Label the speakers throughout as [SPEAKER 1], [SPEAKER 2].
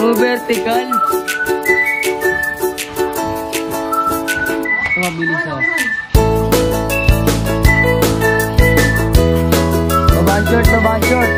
[SPEAKER 1] Vertical. Mabilis oh. Babaan short, babaan short.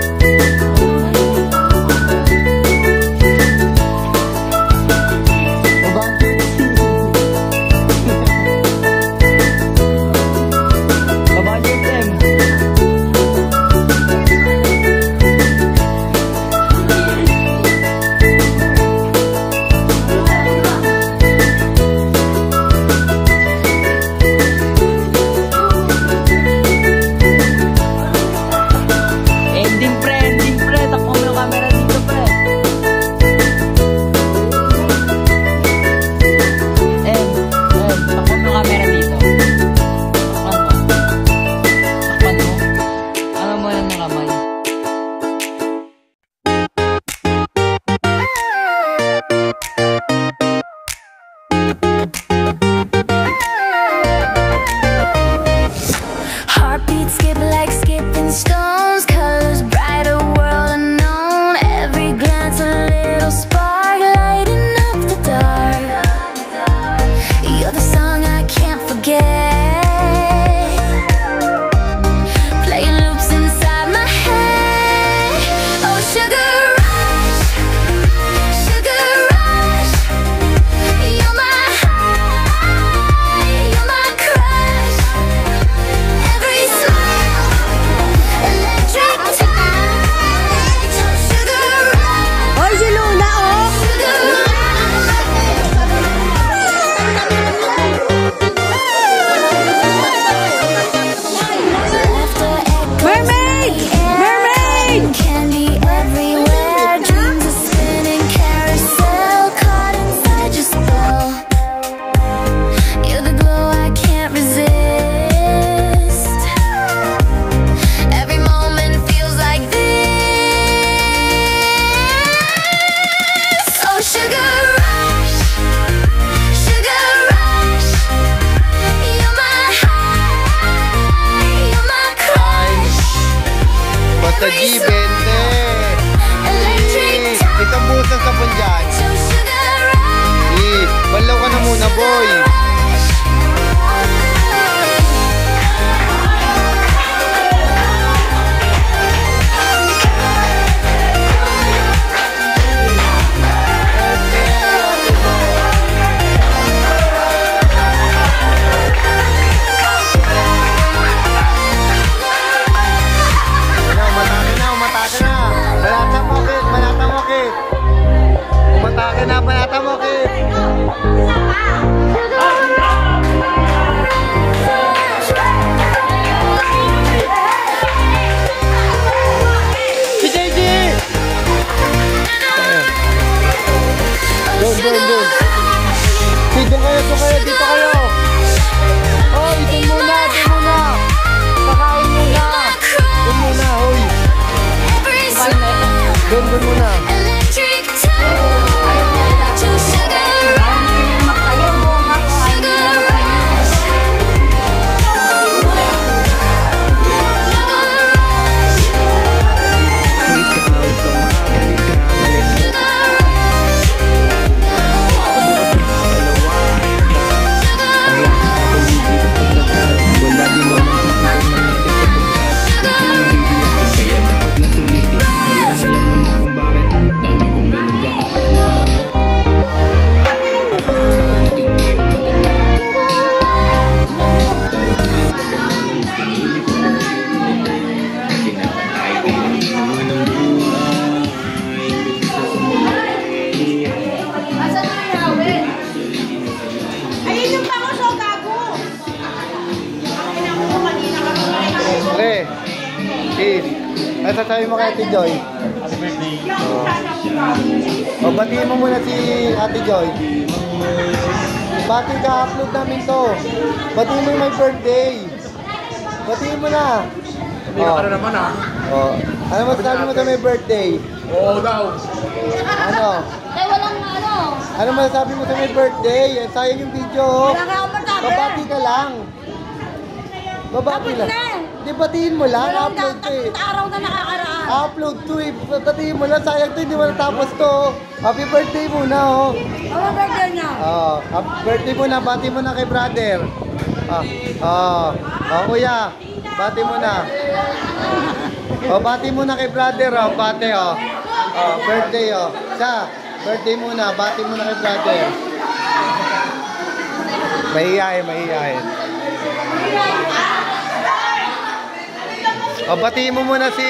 [SPEAKER 2] Sa G20. Itong busang sabon dyan. Balaw ka na muna, boy. Panata mo, kid. Si JJ! Doon. Dito kayo, dito kayo. Oh, ito muna. Pakain muna. Doon muna, hoy. Doon muna. Ano sasabi mo kay Ate Joy?
[SPEAKER 3] Happy birthday.
[SPEAKER 2] O, batiin mo muna si Ate Joy. Bati ka-upload namin to. Batiin mo yung my birthday. Batiin mo na.
[SPEAKER 3] Hindi ka na naman ah.
[SPEAKER 2] Ano masasabi mo sa may birthday?
[SPEAKER 3] Oo daw.
[SPEAKER 2] Ano?
[SPEAKER 4] Ay, walang ano.
[SPEAKER 2] Ano masasabi mo sa may birthday? Sayang yung video.
[SPEAKER 4] Wala ka akong magsabi.
[SPEAKER 2] Babati ka lang. Babati lang. Di batiin mo lang.
[SPEAKER 4] Walang
[SPEAKER 2] Upload ka eh.
[SPEAKER 4] araw na nakakaraan.
[SPEAKER 2] upload to eh. Patatiin mo na, sayang to, hindi mo natapos to. Happy birthday muna, oh.
[SPEAKER 4] Ano birthday niya?
[SPEAKER 2] Happy birthday muna, bati mo na kay brother. Kuya, bati mo na. Bati mo na kay brother, bati, birthday, Sa, birthday muna, bati mo na kay brother. Mahihayin. Batiin mo muna si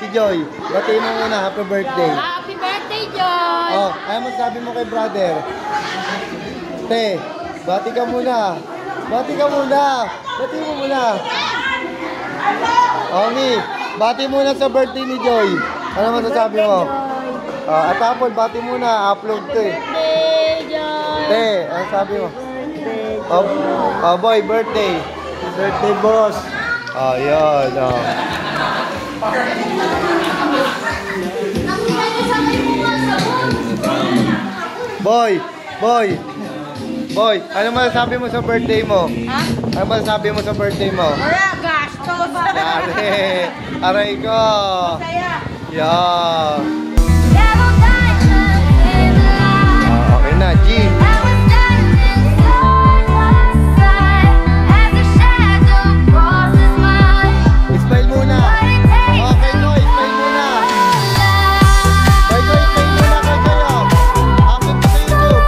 [SPEAKER 2] Joy. Batiin mo muna, happy birthday.
[SPEAKER 4] Happy birthday, Joy!
[SPEAKER 2] Ano masabi mo kay brother? Te, bati ka muna. Bati mo muna. Mi, bati muna sa birthday ni Joy. Ano masasabi mo? At Apple, bati muna. Upload to eh.
[SPEAKER 4] Birthday, Joy!
[SPEAKER 2] Te, ano sabi mo? Boy, birthday. Birthday, boss. Yun, Boy, ano masasabi mo sa birthday mo?
[SPEAKER 4] Ha?
[SPEAKER 2] Ano masasabi mo sa birthday mo?
[SPEAKER 4] Wala, gastos!
[SPEAKER 2] Aray ko.
[SPEAKER 4] Saya!
[SPEAKER 2] Yeah. Okay na, G. Smile muna. Okay, no, smile muna. Boy, smile muna kayo. Upload ko sa YouTube.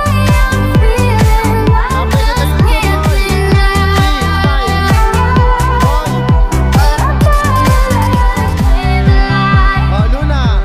[SPEAKER 2] Upload ko sa YouTube, boy. Smile. Boy. Luna.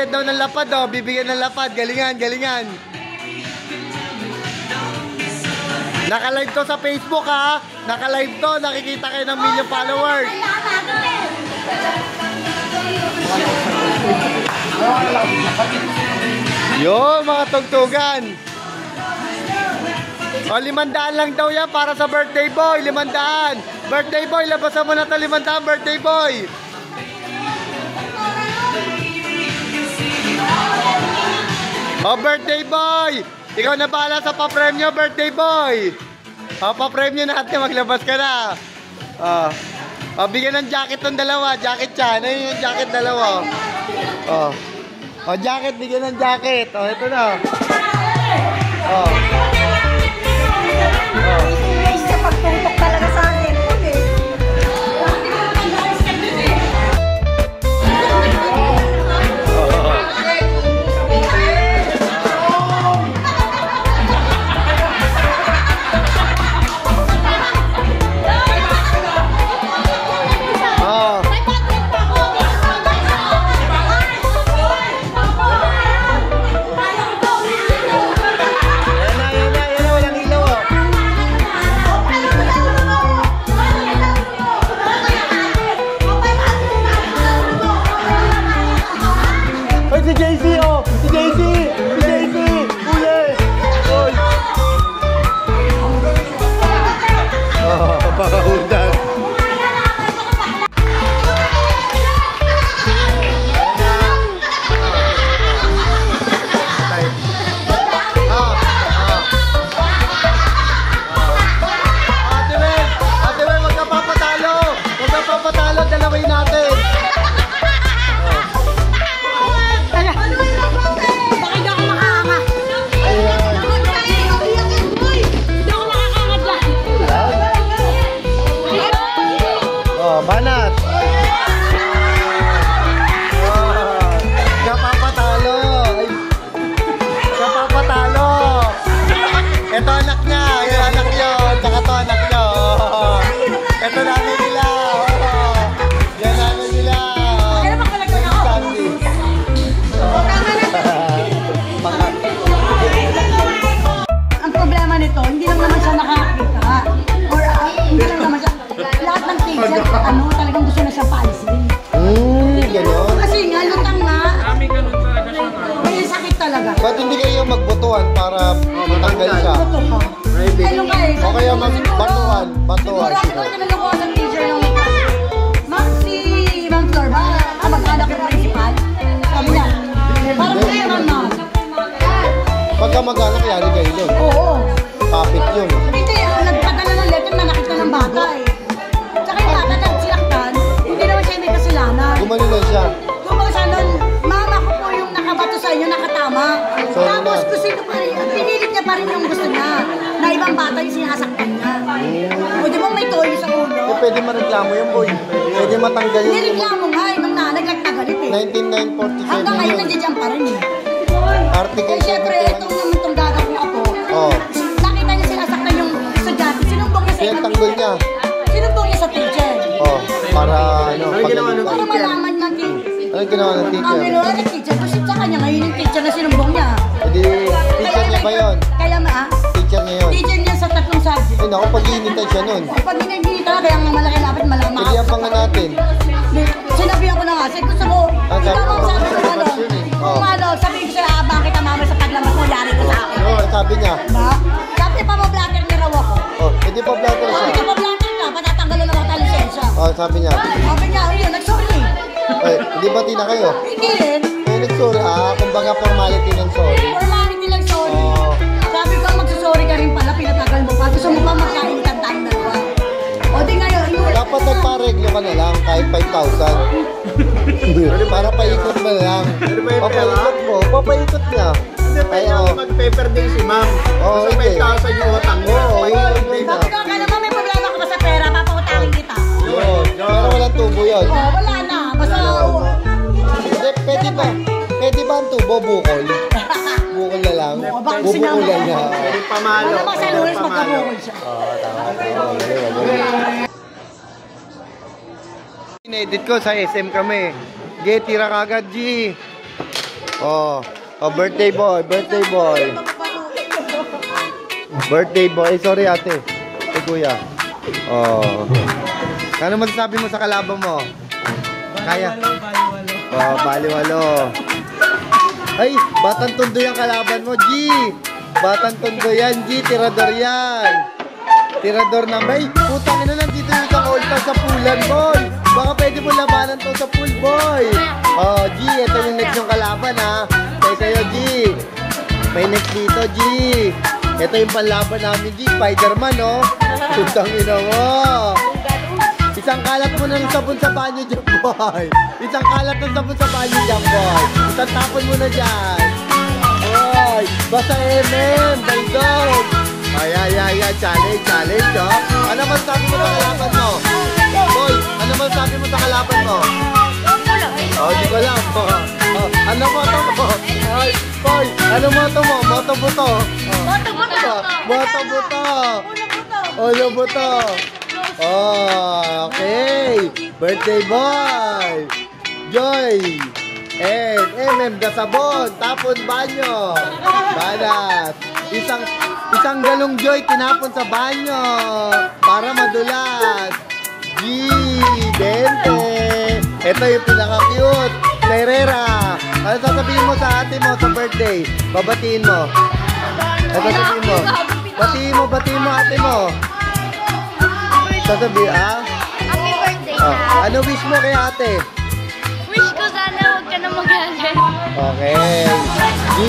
[SPEAKER 2] Bibigyan daw ng lapad, oh. Bibigyan ng lapad. Galingan, galingan. Naka-live to sa Facebook, ha? Naka-live to. Nakikita kayo ng million followers. Yo, mga tugtugan. O, 500 lang daw yan para sa birthday boy. 500. Birthday boy, labasan mo na ito 500, birthday boy. O, birthday boy. Ikaw na bahala sa pa-premyo, birthday boy. O, pa-premyo natin. Maglabas ka na. O, bigyan ng jacket ng dalawa. Jacket yan. Ayun yung jacket dalawa. O, jacket. Bigyan ng jacket. O, ito na. O.
[SPEAKER 4] Guys, sa pagtutok talaga sa akin.
[SPEAKER 2] Si JC, oh! Si JC! Si JC! Uli! Oy! Oh, pakahundan. Ate Ben, wag ka papatalo! Wag ka papatalo, dalawin natin! Banat! Kapapatalo! Kapapatalo! Ito anak niya! Yung anak niyo! Tsaka ito anak niyo! Ito namin nila! Yan namin nila!
[SPEAKER 4] Ang problema nito, hindi lang naman siya nakakita. Or hindi lang naman siya. Lahat ng teacher, talagang gusto na siya paalisin.
[SPEAKER 2] Gano'n?
[SPEAKER 4] Kasi nga, lutang nga. May sakit talaga.
[SPEAKER 2] Ba't hindi kayo magbotohan para matanggal siya?
[SPEAKER 4] Ito ko. Ano ka eh?
[SPEAKER 2] O kaya batuhan? Batuhan.
[SPEAKER 4] Siguro ako naloko sa teacher ng si Ma'am Flor ba? Mag-anak yung principal. Sabi niya, parang kayo mama.
[SPEAKER 2] Pagka mag-anak, yari kayo doon.
[SPEAKER 4] Oo.
[SPEAKER 2] Kapit yun.
[SPEAKER 4] Hindi, nagpadala ng letter na nakita ng bata eh. Tsaka yung bata nagsilaktan, hindi naman siya may kasalanan.
[SPEAKER 2] Gumano lang siya.
[SPEAKER 4] Kumbaga sa nun, mama ko po yung nakabato sa inyo, nakatama.
[SPEAKER 2] Sorry
[SPEAKER 4] Tapos
[SPEAKER 2] na.
[SPEAKER 4] gusto niya pa rin, pinilit niya pa rin yung gusto niya, na ibang bata yung sinasaktan niya. O di ba may toyo sa ulo?
[SPEAKER 2] Pwede mareklamo yun, boy. Pwede matanggal yun.
[SPEAKER 4] Nireklamo nga eh, nang nanay nagtagalit eh.
[SPEAKER 2] 19947
[SPEAKER 4] Hanggang ngayon
[SPEAKER 2] yun.
[SPEAKER 4] nandiyan pa rin eh.
[SPEAKER 2] Article
[SPEAKER 4] Eh syempre,
[SPEAKER 2] 71.
[SPEAKER 4] itong naman itong gagawin ko ako.
[SPEAKER 2] Oh.
[SPEAKER 4] Nakita niya sinasaktan yung estudyante, sinumbong niya sa ibang
[SPEAKER 2] Pinagtanggol niya.
[SPEAKER 4] Sinumbong niya sa teacher.
[SPEAKER 2] Oh, para ano,
[SPEAKER 4] Para malaman natin.
[SPEAKER 2] Anong ginawa ng
[SPEAKER 4] Ang
[SPEAKER 2] teacher?
[SPEAKER 4] ginawa ng teacher, kasi sa kanya ngayon yung teacher na sinumbong niya.
[SPEAKER 2] Hindi, teacher niya ba yun?
[SPEAKER 4] Kaya
[SPEAKER 2] Teacher niya yun.
[SPEAKER 4] teacher niya sa tatlong subject.
[SPEAKER 2] Ay, naku, pag-iinitan siya nun.
[SPEAKER 4] O pag ginigita na, kaya nga malaki lapit, malaki
[SPEAKER 2] Pwede yan pangan natin.
[SPEAKER 4] Sinabihan ko na nga, sabi gusto mo,
[SPEAKER 2] Ang
[SPEAKER 4] ikaw ang sabi ko ano,
[SPEAKER 2] labas yun eh.
[SPEAKER 4] kung
[SPEAKER 2] Oh.
[SPEAKER 4] ano, sabi ko sa'yo, bakit ang mama sa paglabas mo, yari ko sa akin.
[SPEAKER 2] Oo, sabi niya.
[SPEAKER 4] Diba? Sabi pa mo, blatter ni raw ako.
[SPEAKER 2] Oh, hindi pa blatter
[SPEAKER 4] Sabi
[SPEAKER 2] siya.
[SPEAKER 4] ka pa blatter ka, patatanggalin na ako lisensya.
[SPEAKER 2] Oh, sabi niya.
[SPEAKER 4] Sabi niya, yun, nag-sorry.
[SPEAKER 2] Eh, hindi ba tina kayo?
[SPEAKER 4] Hindi rin.
[SPEAKER 2] Eh, nag-sorry. Kumbaga formality ng sorry.
[SPEAKER 4] Formality lang sorry.
[SPEAKER 2] Oh.
[SPEAKER 4] Sabi ko, magsusorry ka rin pala, pinatagal mo pa. Gusto mo pa magkain ka tayong dalawa. O di ngayon,
[SPEAKER 2] Dapat nagpareglo ka na lang kahit 5,000. Para paikot mo na lang. Papaikot mo. Papaikot niya.
[SPEAKER 3] Hindi pa
[SPEAKER 2] Ay, oh.
[SPEAKER 3] yung mag-paper day si ma'am.
[SPEAKER 2] Oo,
[SPEAKER 3] Sa
[SPEAKER 2] hindi.
[SPEAKER 3] 5,000 yung utang niya.
[SPEAKER 2] Oo, yun na.
[SPEAKER 4] sabi ko, kaya naman may problema ka ba sa pera, papautangin kita.
[SPEAKER 2] Oo, pero walang tubo yun.
[SPEAKER 4] O, wala na. Basta,
[SPEAKER 2] Hindi, pwede ba ang tubo bukol? Bukol na lang.
[SPEAKER 4] bakit sinama
[SPEAKER 2] Bubukulan
[SPEAKER 4] ko?
[SPEAKER 2] niya.
[SPEAKER 3] Yung pamalo.
[SPEAKER 4] ano ba sa Luis, magkabukol siya.
[SPEAKER 2] Inedit ko sa SM kami. G, tira kagad G. Oh, birthday boy, birthday boy. Birthday boy. Sorry ate. Kuya. Oh. Ano masasabi mo sa kalaban mo? Kaya? Oh, baliwalo. Ay, batang tondo yung kalaban mo, G. Batang tondo yan, G. Tirador yan. Tirador na may. Putang ina, nandito yung isang all-star sa poolan, boy. Baka pwede mo labanan to sa pool, boy. Oh, G. Ito yung next yung kalaban, ha. Kayo, G. May next dito, G. Ito yung panlaban namin, G. Spider-Man, oh. Putang ina mo. Isang kalat mo na ng sabon sa banyo dyan, boy. Isang kalat ng sabon sa banyo dyan, boy. Isang tapon mo na dyan. Boy, basta MM, bandog. Ay, challenge, challenge, oh. Ano man sabi mo sa kalaban mo? Boy, ano man sabi mo sa kalaban mo? Oh, di ko lang. Oh, ano mo to mo? Ay, boy, ano mo to mo? Moto buto. Moto buto. Ulo buto. Oh, okay. Birthday boy. Joy. And MM gasabon. Tapon banyo. Banat. Isang galong Joy tinapon sa banyo. Para madulas. G. Dente. Ito yung pinaka-cute. Herrera. Ano sasabihin mo sa ate mo sa birthday? Babatiin mo. Ano sasabihin mo? Batiin mo ate mo. Sasabi, ah?
[SPEAKER 5] Happy birthday
[SPEAKER 2] Oh.
[SPEAKER 5] na.
[SPEAKER 2] Ano wish mo kay ate?
[SPEAKER 5] Wish ko sana huwag ka na magalit.
[SPEAKER 2] Okay. G.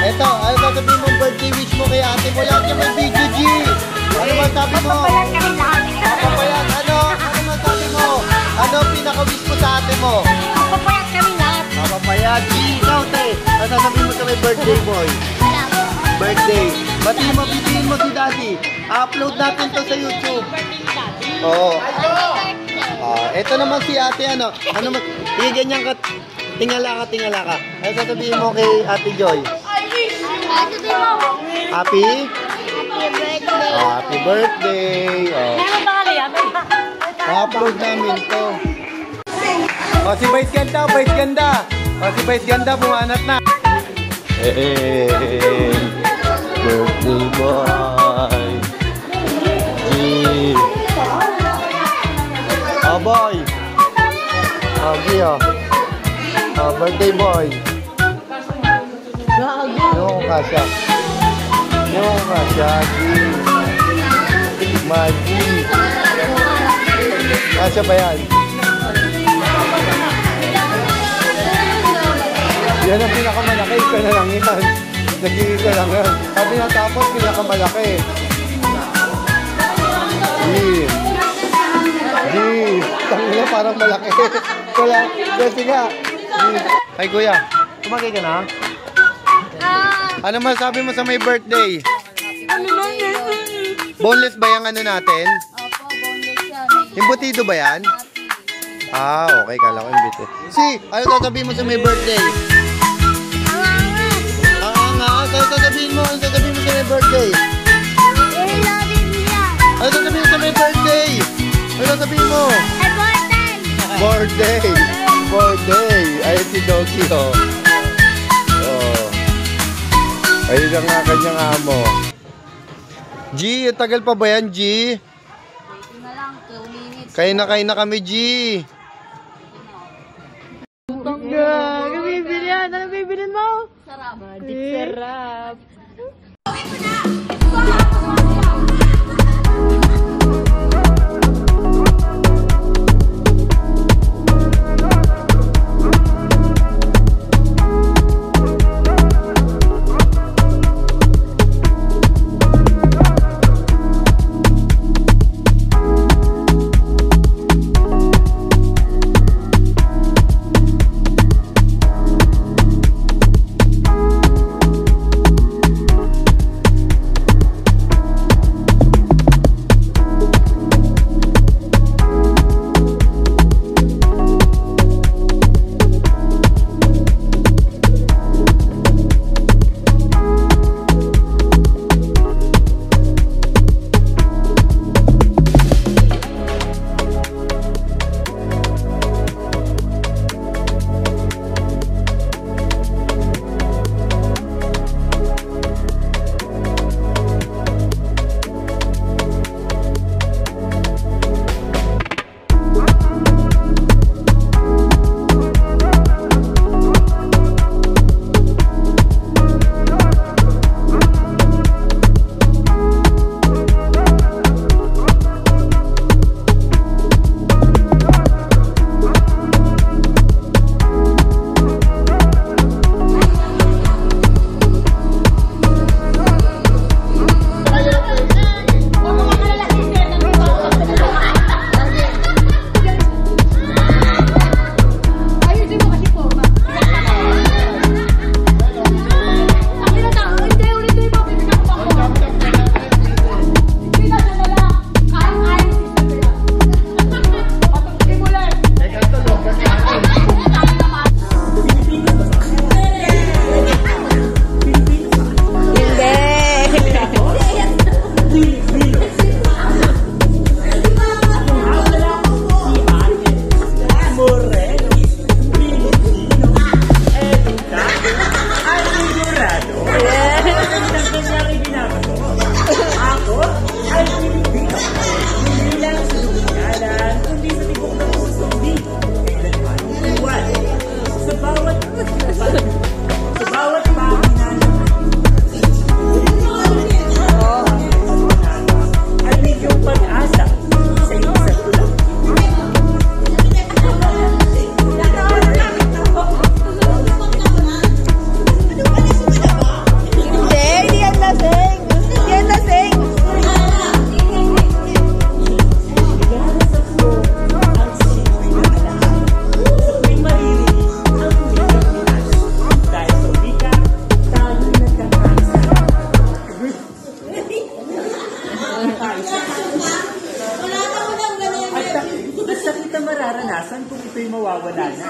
[SPEAKER 2] Eto, ano sasabihin mong birthday wish mo kay ate mo? Lahat yung may video, G. Ano man sabi mo? Papayat. Ano? Ano man sabi mo? Ano pinaka-wish mo sa ate mo?
[SPEAKER 5] Papayat kami lahat.
[SPEAKER 2] Papayat. G. Ikaw, te. Ano sasabihin mo sa may birthday boy? Birthday. Batiin mo, bibihin mo si daddy. Upload natin to sa YouTube. Oo. Ito naman si ate, ano man, ganyan ka, tingala ka. Ano sasabihin mo kay ate Joy? Happy? Happy birthday. Upload namin to. Si Vice Ganda, si Vice Ganda, bumanat na. Birthday boy. G. Oh boy. Oh G, oh. Birthday boy. Yung kasya. G. Magi. Kasya ba yan? Yan ang pinakamalaki. Ika na lang yan. Nagiging ka lang yan. Sabi na tapos, pinakamalaki. G. Tangina, parang malaki. Wala. Kasi nga. Ay, kuya. Tumagay ka na? Ano masabi mo sa may birthday? Boneless ba yung ano natin?
[SPEAKER 5] Opo, boneless yan.
[SPEAKER 2] Imbutido ba yan? Okay. Kala ko imbite. Ano sasabihin mo sa may birthday? Ano sasabihin mo sa may birthday? Ano sasabihin mo sa may birthday? Ano sasabihin mo? Birthday. Ayun si Doggy, oh. Ayun na nga kanyang amo. G, tagal pa ba yan, G?
[SPEAKER 5] Waiting na lang, 2 minutes.
[SPEAKER 2] Kain na kami, G.
[SPEAKER 4] Ano bibilin mo?
[SPEAKER 5] Sarap.
[SPEAKER 4] Sarap.
[SPEAKER 6] Sa bawat pahina ay ninyong pag-asa sa isang tula.
[SPEAKER 7] Hindi yan lasing. Hindi yan lasing.
[SPEAKER 6] Ilalasap ko ang sino'y alahan. Sa tuwing maririnig ang wikang Pinas. Dahil sa wika, tayo'y nagkakaisa. At sa kita mararanasan kung ito'y mawawala na.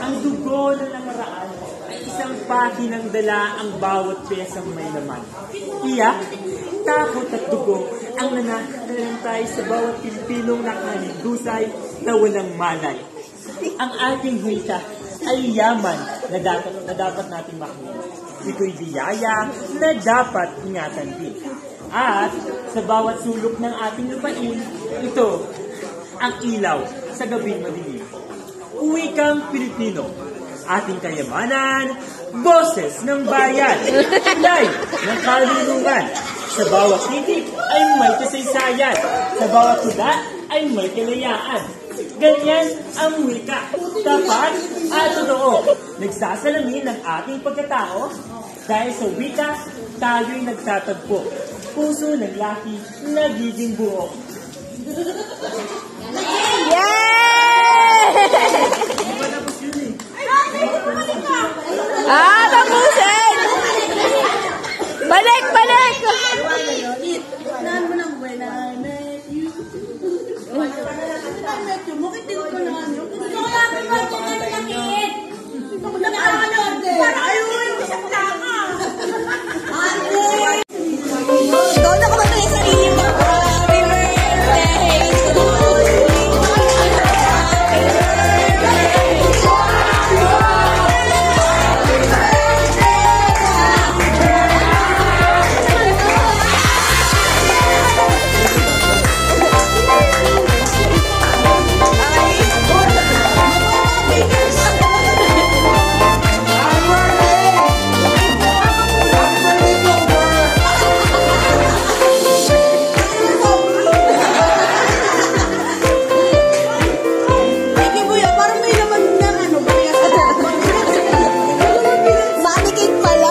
[SPEAKER 6] Ang dugo na nakaraan ay isang pahinang dala ang bawat pesang may laman. Iyak, takot at dugo ang nananalantay sa bawat Pilipinong nakahinggusay na walang malay. Ang ating wika ay yaman na dapat nating makuha. Ito'y biyaya na dapat ingatan din. At sa bawat sulok ng ating lupain, ito ang ilaw sa gabing madilim. Wikang Pilipino, ating kayamanan, boses ng bayan, tulay ng kalulungan. Sa bawat titik ay may kasaysayan, sa bawat tula ay may kalayaan. Ganyan ang wika, tapat at totoo. Nagsasalamin ng ating pagkatao, dahil sa wika, tayo'y nagtatagpo. Puso ng laki, nagiging buo.
[SPEAKER 7] Tapusin! Balik! Balik!
[SPEAKER 4] Naan mo ng when I met you. When I met you, bakit tinot ko naman yun? Gusto ko lang yung mga nakikit. Gusto ko nakakanood eh. Para kayo yung isang tama.
[SPEAKER 7] Ikaw na kumanta yung sarili mo. Happy birthday to you. Manikig pala.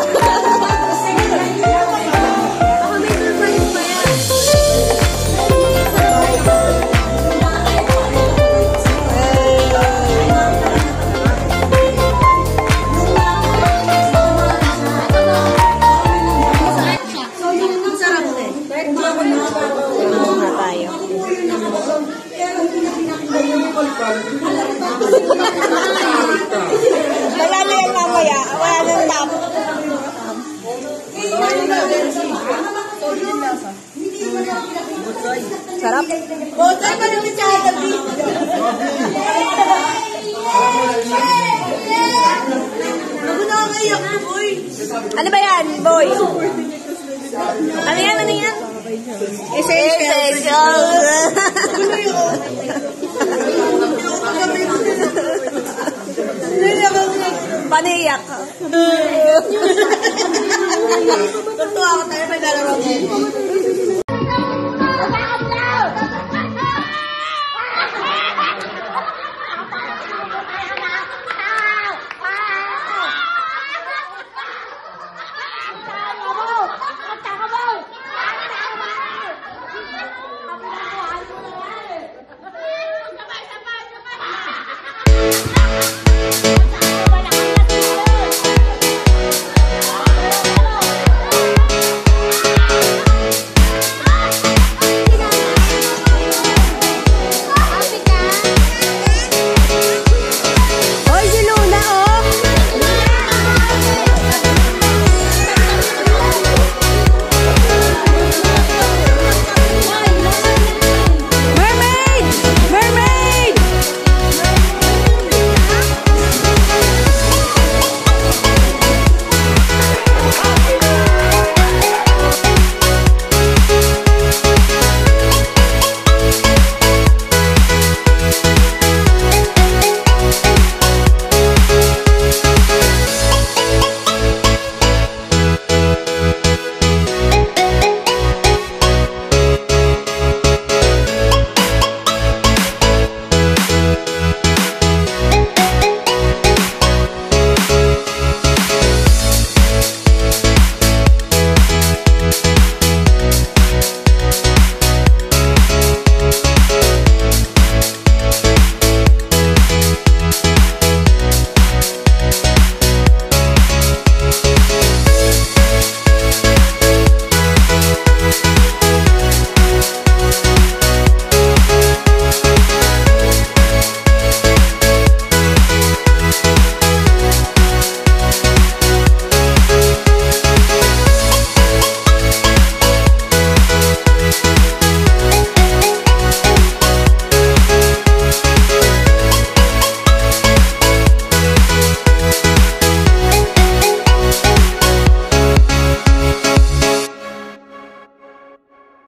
[SPEAKER 7] Malalo yan mamaya. Wala nang tap. Sarap.
[SPEAKER 4] Botay pa naman sa gabi. Ako na ang iyak ko, boy.
[SPEAKER 7] Ano ba yan, boy? Ano yan? Ano yan? Essentials. Paniyak.
[SPEAKER 4] Totoo ako tayo, may dalawang